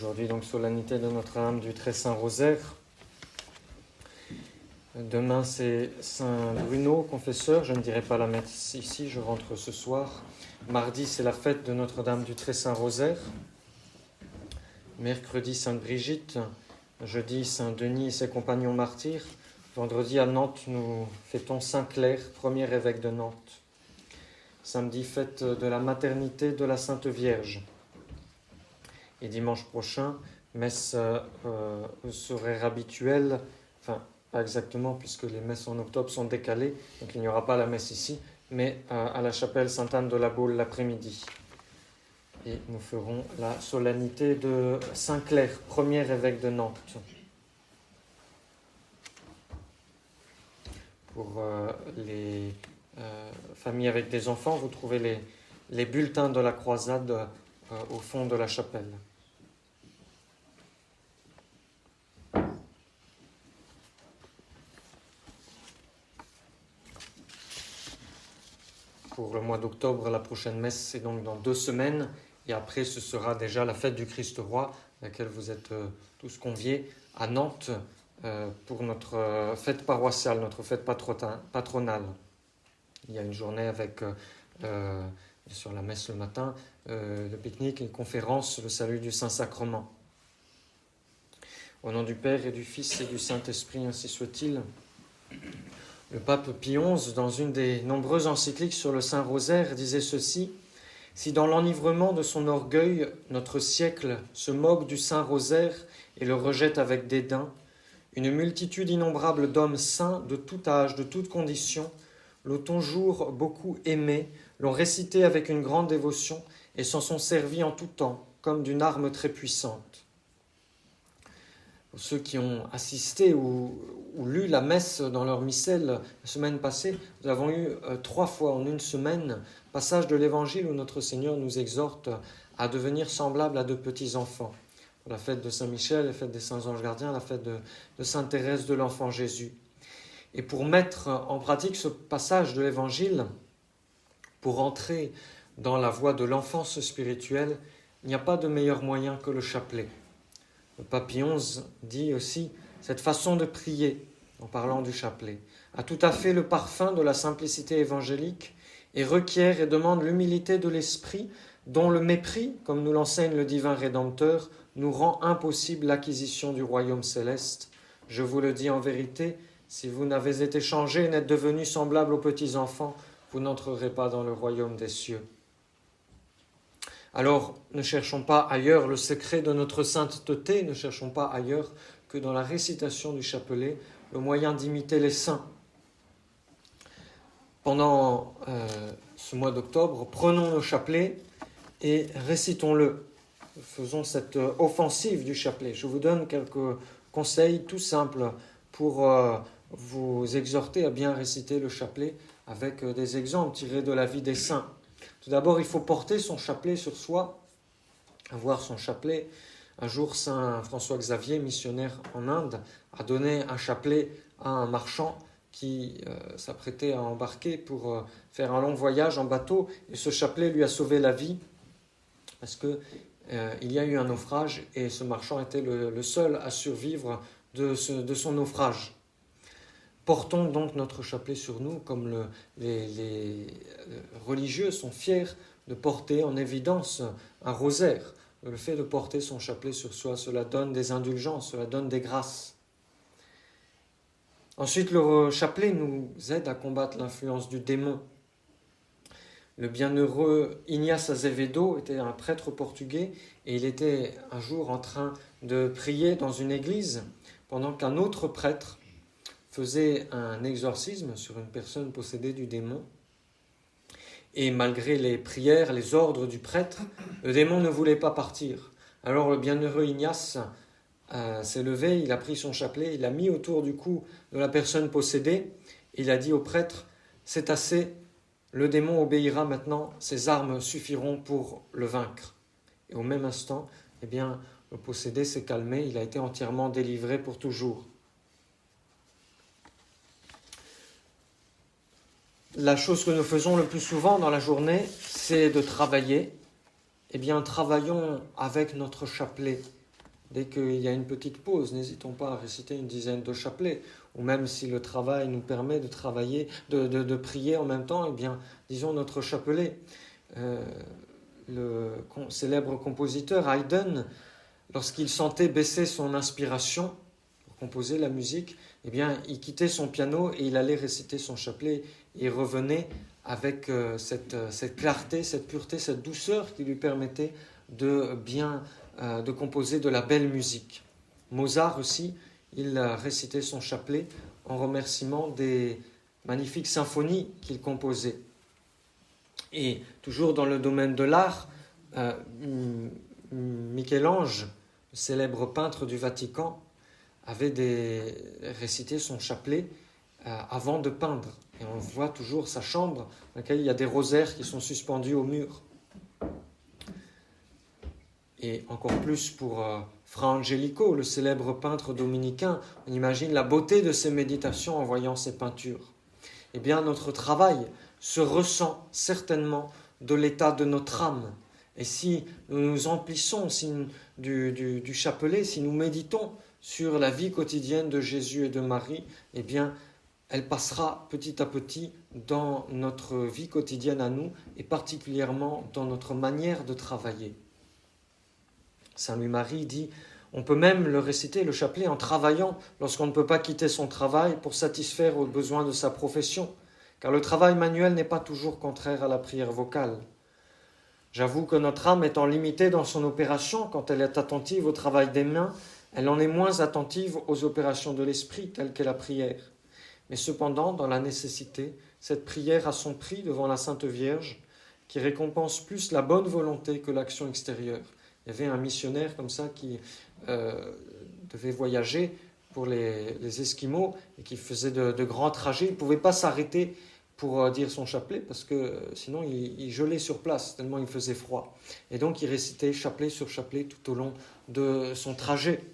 Aujourd'hui, donc, solennité de Notre-Dame du Très Saint Rosaire. Demain, c'est Saint Bruno, confesseur. Je ne dirai pas la messe ici, je rentre ce soir. Mardi, c'est la fête de Notre-Dame du Très Saint Rosaire. Mercredi, Sainte Brigitte. Jeudi, Saint Denis et ses compagnons martyrs. Vendredi, à Nantes, nous fêtons Saint Clair, premier évêque de Nantes. Samedi, fête de la maternité de la Sainte Vierge. Et dimanche prochain, messe horaire habituelle, enfin pas exactement puisque les messes en octobre sont décalées, donc il n'y aura pas la messe ici, mais à la chapelle Sainte-Anne de la Baule l'après-midi. Et nous ferons la solennité de Saint Clair, premier évêque de Nantes. Pour les familles avec des enfants, vous trouvez les bulletins de la croisade au fond de la chapelle. Pour le mois d'octobre, la prochaine messe, c'est donc dans 2 semaines. Et après, ce sera déjà la fête du Christ-Roi, à laquelle vous êtes tous conviés à Nantes pour notre fête paroissiale, notre fête patronale. Il y a une journée avec, sur la messe le matin, le pique-nique, une conférence, le salut du Saint-Sacrement. Au nom du Père et du Fils et du Saint-Esprit, ainsi soit-il. Le pape Pie XI, dans une des nombreuses encycliques sur le Saint-Rosaire, disait ceci: « Si dans l'enivrement de son orgueil, notre siècle se moque du Saint-Rosaire et le rejette avec dédain, une multitude innombrable d'hommes saints de tout âge, de toute condition, l'ont toujours beaucoup aimé, l'ont récité avec une grande dévotion et s'en sont servis en tout temps, comme d'une arme très puissante. » Pour ceux qui ont assisté ou lu la messe dans leur missel la semaine passée, nous avons eu 3 fois en une semaine passage de l'Évangile où notre Seigneur nous exhorte à devenir semblables à de petits enfants. Pour la fête de Saint-Michel, la fête des Saints Anges Gardiens, la fête de Sainte Thérèse de l'Enfant Jésus. Et pour mettre en pratique ce passage de l'Évangile, pour entrer dans la voie de l'enfance spirituelle, il n'y a pas de meilleur moyen que le chapelet. Le pape Pie XI dit aussi « Cette façon de prier, en parlant du chapelet, a tout à fait le parfum de la simplicité évangélique et requiert et demande l'humilité de l'esprit dont le mépris, comme nous l'enseigne le divin Rédempteur, nous rend impossible l'acquisition du royaume céleste. Je vous le dis en vérité, si vous n'avez été changés et n'êtes devenus semblables aux petits enfants, vous n'entrerez pas dans le royaume des cieux. » Alors, ne cherchons pas ailleurs le secret de notre sainteté, ne cherchons pas ailleurs que dans la récitation du chapelet, le moyen d'imiter les saints. Pendant ce mois d'octobre, prenons le chapelet et récitons-le. Faisons cette offensive du chapelet. Je vous donne quelques conseils tout simples pour vous exhorter à bien réciter le chapelet avec des exemples tirés de la vie des saints. Tout d'abord, il faut porter son chapelet sur soi, avoir son chapelet. Un jour, Saint François Xavier, missionnaire en Inde, a donné un chapelet à un marchand qui s'apprêtait à embarquer pour faire un long voyage en bateau. Et ce chapelet lui a sauvé la vie parce qu'il y a eu un naufrage et ce marchand était le seul à survivre de son naufrage. Portons donc notre chapelet sur nous, comme les religieux sont fiers de porter en évidence un rosaire. Le fait de porter son chapelet sur soi, cela donne des indulgences, cela donne des grâces. Ensuite, le chapelet nous aide à combattre l'influence du démon. Le bienheureux Ignace Azevedo était un prêtre portugais et il était un jour en train de prier dans une église pendant qu'un autre prêtre faisait un exorcisme sur une personne possédée du démon. Et malgré les prières, les ordres du prêtre, le démon ne voulait pas partir. Alors le bienheureux Ignace s'est levé, il a pris son chapelet, il l'a mis autour du cou de la personne possédée. Il a dit au prêtre « C'est assez, le démon obéira maintenant, ses armes suffiront pour le vaincre. » Et au même instant, le possédé s'est calmé, il a été entièrement délivré pour toujours. La chose que nous faisons le plus souvent dans la journée, c'est de travailler. Eh bien, travaillons avec notre chapelet Dès qu'il y a une petite pause, n'hésitons pas à réciter une dizaine de chapelets. Ou même si le travail nous permet de travailler, de prier en même temps, eh bien, disons notre chapelet. Le célèbre compositeur Haydn, lorsqu'il sentait baisser son inspiration pour composer la musique, eh bien, il quittait son piano et il allait réciter son chapelet. Et il revenait avec cette clarté, cette pureté, cette douceur qui lui permettait de composer de la belle musique. Mozart aussi, il récitait son chapelet en remerciement des magnifiques symphonies qu'il composait. Et toujours dans le domaine de l'art, Michel-Ange, le célèbre peintre du Vatican, avait récité son chapelet avant de peindre. Et on voit toujours sa chambre dans laquelle il y a des rosaires qui sont suspendus au mur. Et encore plus pour Fra Angelico, le célèbre peintre dominicain, on imagine la beauté de ses méditations en voyant ses peintures. Eh bien, notre travail se ressent certainement de l'état de notre âme. Et si nous nous emplissons du chapelet, si nous méditons sur la vie quotidienne de Jésus et de Marie, eh bien, elle passera petit à petit dans notre vie quotidienne à nous, et particulièrement dans notre manière de travailler. Saint Louis-Marie dit, on peut même le réciter, le chapelet, en travaillant, lorsqu'on ne peut pas quitter son travail pour satisfaire aux besoins de sa profession, car le travail manuel n'est pas toujours contraire à la prière vocale. J'avoue que notre âme étant limitée dans son opération, quand elle est attentive au travail des mains, elle en est moins attentive aux opérations de l'esprit, telles qu'est la prière. Mais cependant, dans la nécessité, cette prière a son prix devant la Sainte Vierge, qui récompense plus la bonne volonté que l'action extérieure. Il y avait un missionnaire comme ça qui devait voyager pour les Esquimaux et qui faisait de grands trajets. Il ne pouvait pas s'arrêter pour dire son chapelet parce que sinon il gelait sur place tellement il faisait froid. Et donc il récitait chapelet sur chapelet tout au long de son trajet.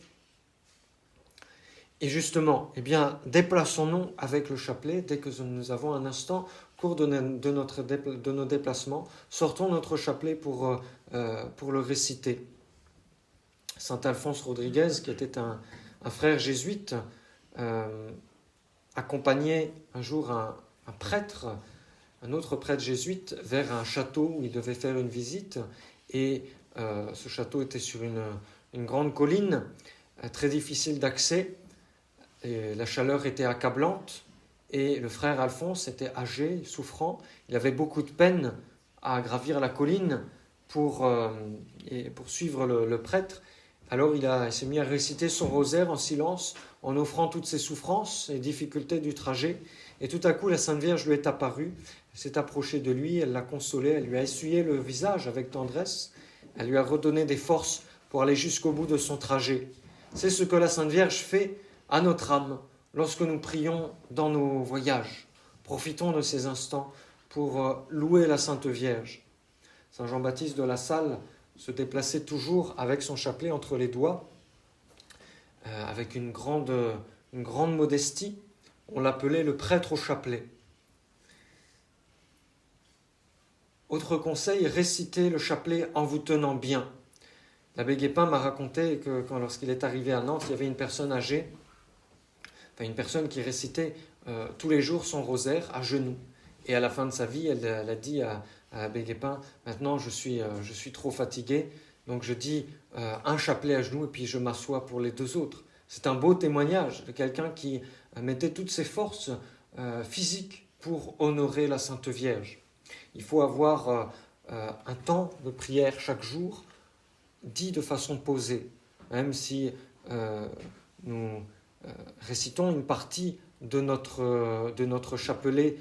Et justement, eh bien, déplaçons-nous avec le chapelet dès que nous avons un instant au cours de nos déplacements. Sortons notre chapelet pour le réciter. Saint Alphonse Rodriguez, qui était un frère jésuite, accompagnait un jour un autre prêtre jésuite, vers un château où il devait faire une visite. Et ce château était sur une grande colline, très difficile d'accès. Et la chaleur était accablante et le frère Alphonse était âgé, souffrant. Il avait beaucoup de peine à gravir la colline pour suivre le prêtre. Alors il s'est mis à réciter son rosaire en silence, en offrant toutes ses souffrances et difficultés du trajet. Et tout à coup, la Sainte Vierge lui est apparue, elle s'est approchée de lui, elle l'a consolé, elle lui a essuyé le visage avec tendresse, elle lui a redonné des forces pour aller jusqu'au bout de son trajet. C'est ce que la Sainte Vierge fait à notre âme lorsque nous prions dans nos voyages. Profitons de ces instants pour louer la Sainte Vierge. Saint Jean-Baptiste de La Salle se déplaçait toujours avec son chapelet entre les doigts, avec une grande modestie. On l'appelait le prêtre au chapelet. Autre conseil, récitez le chapelet en vous tenant bien. L'abbé Guépin m'a raconté que lorsqu'il est arrivé à Nantes, il y avait une personne âgée, une personne qui récitait tous les jours son rosaire à genoux. Et à la fin de sa vie, elle a dit à l'abbé Guépin, maintenant je suis trop fatigué, donc je dis un chapelet à genoux et puis je m'assois pour les deux autres. C'est un beau témoignage de quelqu'un qui mettait toutes ses forces physiques pour honorer la Sainte Vierge. Il faut avoir un temps de prière chaque jour, dit de façon posée, même si nous récitons une partie de notre chapelet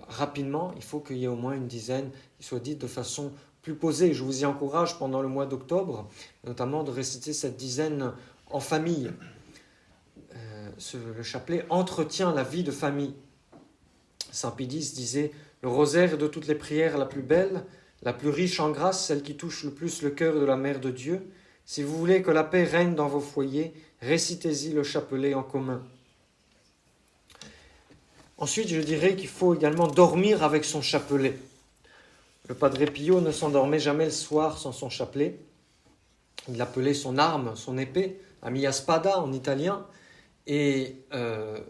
rapidement, il faut qu'il y ait au moins une dizaine qui soit dite de façon plus posée. Je vous y encourage pendant le mois d'octobre, notamment de réciter cette dizaine en famille. Le chapelet entretient la vie de famille. Saint Pédis disait « Le rosaire est de toutes les prières la plus belle, la plus riche en grâce, celle qui touche le plus le cœur de la Mère de Dieu. Si vous voulez que la paix règne dans vos foyers, récitez-y le chapelet en commun. » Ensuite, je dirais qu'il faut également dormir avec son chapelet. Le Padre Pio ne s'endormait jamais le soir sans son chapelet. Il l'appelait son arme, son épée, la mia spada en italien. Et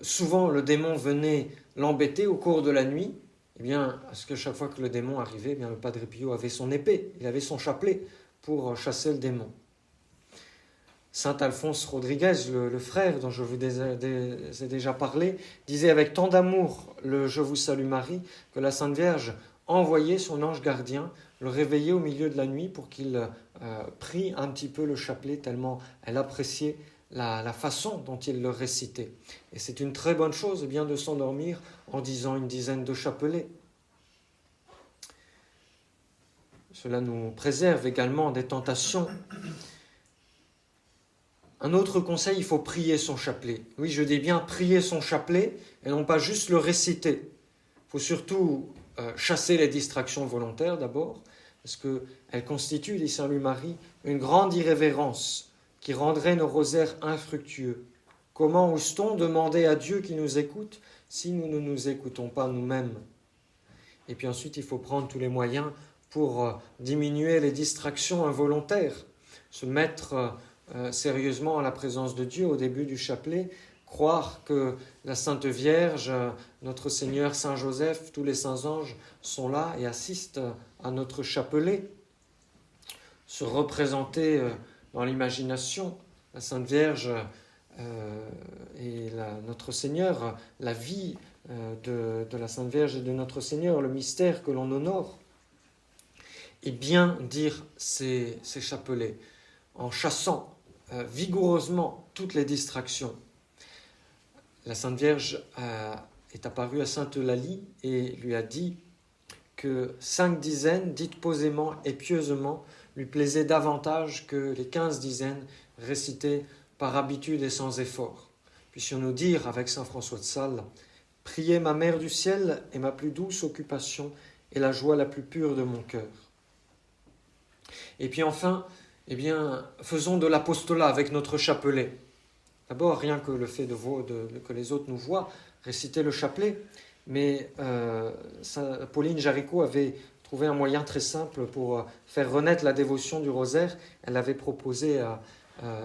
souvent, le démon venait l'embêter au cours de la nuit. Eh bien, parce que chaque fois que le démon arrivait, eh bien, le Padre Pio avait son épée, il avait son chapelet pour chasser le démon. Saint Alphonse Rodriguez, le frère dont je vous ai déjà parlé, disait avec tant d'amour le « Je vous salue Marie » que la Sainte Vierge envoyait son ange gardien le réveiller au milieu de la nuit pour qu'il prie un petit peu le chapelet, tellement elle appréciait la façon dont il le récitait. Et c'est une très bonne chose bien de s'endormir en disant une dizaine de chapelets. Cela nous préserve également des tentations. Un autre conseil, il faut prier son chapelet. Oui, je dis bien prier son chapelet et non pas juste le réciter. Il faut surtout chasser les distractions volontaires d'abord, parce qu'elles constituent, dit Saint Louis-Marie, une grande irrévérence qui rendrait nos rosaires infructueux. Comment ose-t-on demander à Dieu qu'il nous écoute si nous ne nous écoutons pas nous-mêmes? Et puis ensuite, il faut prendre tous les moyens pour diminuer les distractions involontaires, se mettre sérieusement à la présence de Dieu au début du chapelet, croire que la Sainte Vierge, notre Seigneur, Saint Joseph, tous les saints anges sont là et assistent à notre chapelet, se représenter dans l'imagination la Sainte Vierge et notre Seigneur, la vie de la Sainte Vierge et de notre Seigneur, le mystère que l'on honore, et bien dire ces chapelets en chassant vigoureusement toutes les distractions. La Sainte Vierge est apparue à Sainte Eulalie et lui a dit que 5 dizaines dites posément et pieusement lui plaisaient davantage que les 15 dizaines récitées par habitude et sans effort. Puissions-nous dire avec saint François de Sales, « Prier ma mère du ciel est ma plus douce occupation et la joie la plus pure de mon cœur. » Et puis enfin, eh bien, faisons de l'apostolat avec notre chapelet. D'abord, rien que le fait que les autres nous voient réciter le chapelet, mais Pauline Jaricot avait trouvé un moyen très simple pour faire renaître la dévotion du rosaire. Elle avait proposé à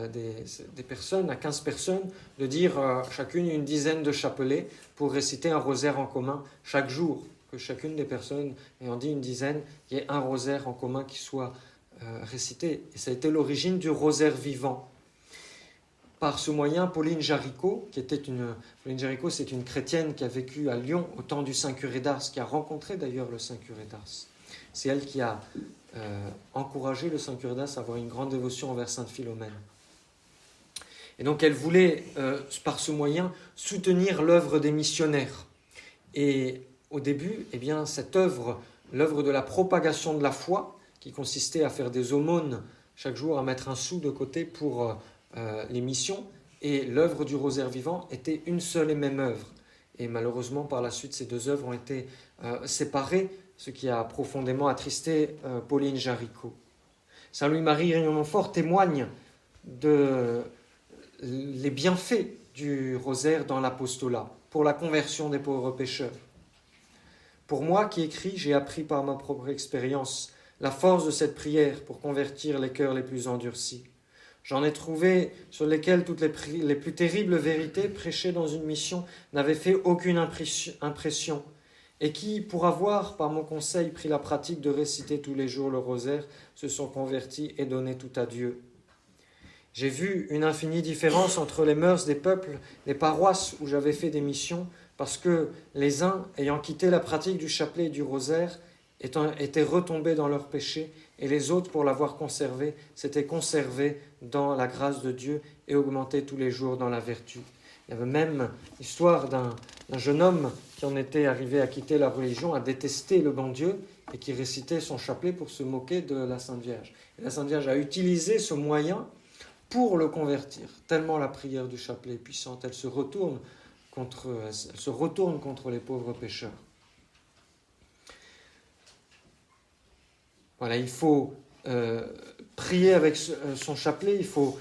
des personnes, à 15 personnes, de dire chacune une dizaine de chapelets pour réciter un rosaire en commun chaque jour. Que chacune des personnes ayant dit une dizaine, il y ait un rosaire en commun qui soit récité. Et ça a été l'origine du rosaire vivant. Par ce moyen, Pauline Jaricot, Pauline Jaricot, c'est une chrétienne qui a vécu à Lyon au temps du Saint Curé d'Ars, qui a rencontré d'ailleurs le Saint Curé d'Ars. C'est elle qui a encouragé le Saint Curé d'Ars à avoir une grande dévotion envers Sainte Philomène. Et donc elle voulait, par ce moyen, soutenir l'œuvre des missionnaires. Et au début, eh bien, cette œuvre, l'œuvre de la propagation de la foi, qui consistait à faire des aumônes chaque jour, à mettre un sou de côté pour les missions, et l'œuvre du rosaire vivant était une seule et même œuvre. Et malheureusement, par la suite, ces deux œuvres ont été séparées, ce qui a profondément attristé Pauline Jaricot. Saint Louis-Marie Grignon-Montfort témoigne les bienfaits du rosaire dans l'apostolat, pour la conversion des pauvres pécheurs. Pour moi qui écris, j'ai appris par ma propre expérience la force de cette prière pour convertir les cœurs les plus endurcis. J'en ai trouvé sur lesquels toutes les plus terribles vérités prêchées dans une mission n'avaient fait aucune impression, et qui, pour avoir, par mon conseil, pris la pratique de réciter tous les jours le rosaire, se sont convertis et donné tout à Dieu. J'ai vu une infinie différence entre les mœurs des peuples, les paroisses où j'avais fait des missions, parce que les uns, ayant quitté la pratique du chapelet et du rosaire, étaient retombés dans leurs péchés, et les autres, pour l'avoir conservé, s'étaient conservés dans la grâce de Dieu et augmentés tous les jours dans la vertu. Il y avait même l'histoire d'un jeune homme qui en était arrivé à quitter la religion, à détester le bon Dieu, et qui récitait son chapelet pour se moquer de la Sainte Vierge. Et la Sainte Vierge a utilisé ce moyen pour le convertir, tellement la prière du chapelet est puissante, elle se retourne contre les pauvres pécheurs. Voilà, il faut prier avec son chapelet, il faut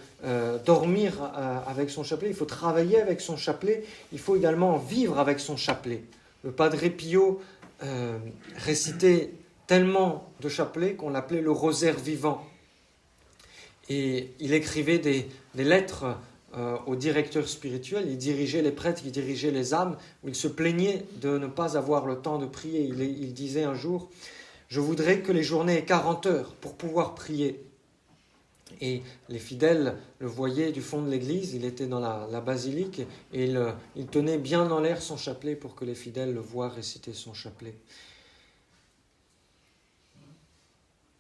dormir avec son chapelet, il faut travailler avec son chapelet, il faut également vivre avec son chapelet. Le Padre Pio récitait tellement de chapelets qu'on l'appelait le rosaire vivant. Et il écrivait des lettres aux directeurs spirituels, il dirigeait les prêtres, il dirigeait les âmes, où il se plaignait de ne pas avoir le temps de prier. Il disait un jour, je voudrais que les journées aient 40 heures pour pouvoir prier. Et les fidèles le voyaient du fond de l'église, il était dans la basilique, et il tenait bien en l'air son chapelet pour que les fidèles le voient réciter son chapelet.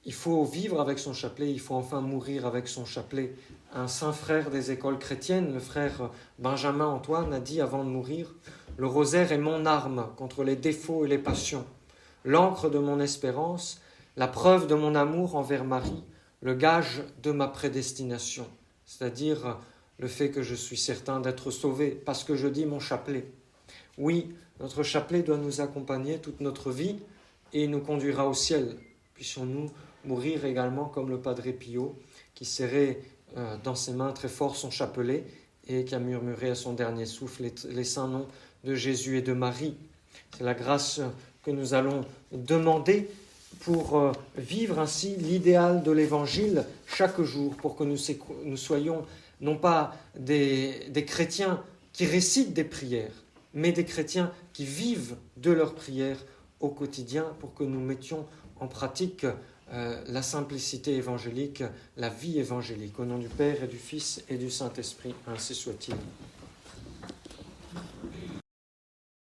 Il faut vivre avec son chapelet, il faut enfin mourir avec son chapelet. Un saint frère des écoles chrétiennes, le frère Benjamin Antoine, a dit avant de mourir, « Le rosaire est mon arme contre les défauts et les passions, l'encre de mon espérance, la preuve de mon amour envers Marie, le gage de ma prédestination. » C'est-à-dire le fait que je suis certain d'être sauvé parce que je dis mon chapelet. Oui, notre chapelet doit nous accompagner toute notre vie et il nous conduira au ciel. Puissions-nous mourir également comme le Padre Pio, qui serrait dans ses mains très fort son chapelet et qui a murmuré à son dernier souffle les saints noms de Jésus et de Marie. C'est la grâce que nous allons demander pour vivre ainsi l'idéal de l'Évangile chaque jour, pour que nous soyons non pas des chrétiens qui récitent des prières, mais des chrétiens qui vivent de leurs prières au quotidien, pour que nous mettions en pratique la simplicité évangélique, la vie évangélique. Au nom du Père et du Fils et du Saint-Esprit, ainsi soit-il.